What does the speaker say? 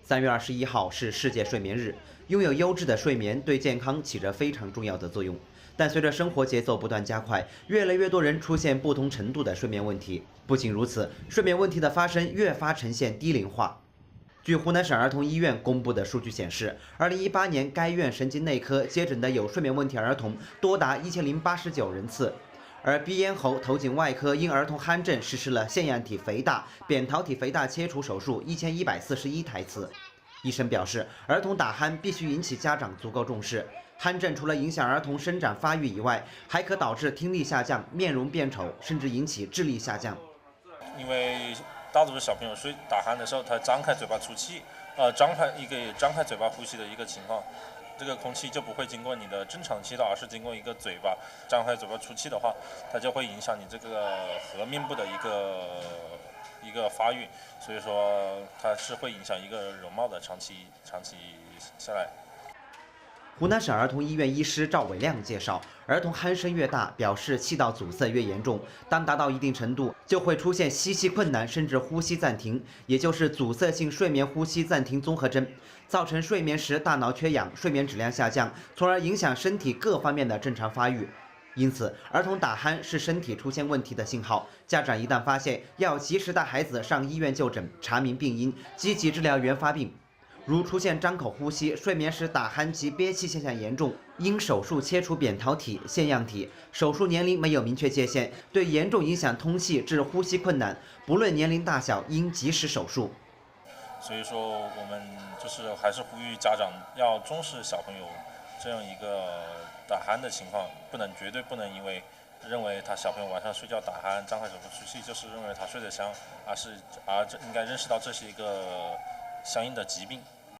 3月21号是世界睡眠日，拥有优质的睡眠对健康起着非常重要的作用。但随着生活节奏不断加快，越来越多人出现不同程度的睡眠问题。不仅如此，睡眠问题的发生越发呈现低龄化。据湖南省儿童医院公布的数据显示，2018年该院神经内科接诊的有睡眠问题儿童多达1089人次。而鼻咽喉头颈外科因儿童鼾症实施了腺样体肥大、扁桃体肥大切除手术1141台次。医生表示，儿童打鼾必须引起家长足够重视。鼾症除了影响儿童生长发育以外，还可导致听力下降、面容变丑，甚至引起智力下降。因为大多数小朋友打鼾的时候，他张开嘴巴出气，张开嘴巴呼吸的一个情况。这个空气就不会经过你的正常气道，而是经过一个嘴巴张开嘴巴出气的话，它就会影响你这个颌面部的一个发育，所以说它是会影响一个容貌的长期下来。湖南省儿童医院医师赵伟亮介绍，儿童鼾声越大，表示气道阻塞越严重，当达到一定程度，就会出现吸气困难，甚至呼吸暂停，也就是阻塞性睡眠呼吸暂停综合征，造成睡眠时大脑缺氧，睡眠质量下降，从而影响身体各方面的正常发育。因此，儿童打鼾是身体出现问题的信号，家长一旦发现，要及时带孩子上医院就诊，查明病因，积极治疗原发病。如出现张口呼吸、睡眠时打鼾及憋气现象严重，应手术切除扁桃体、腺样体，手术年龄没有明确界限，对严重影响通气致呼吸困难，不论年龄大小，应及时手术。所以说，我们还是呼吁家长要重视小朋友这样一个打鼾的情况，绝对不能因为认为他小朋友晚上睡觉打鼾、张开嘴巴出气，就是认为他睡得香，而应该认识到这是一个相应的疾病。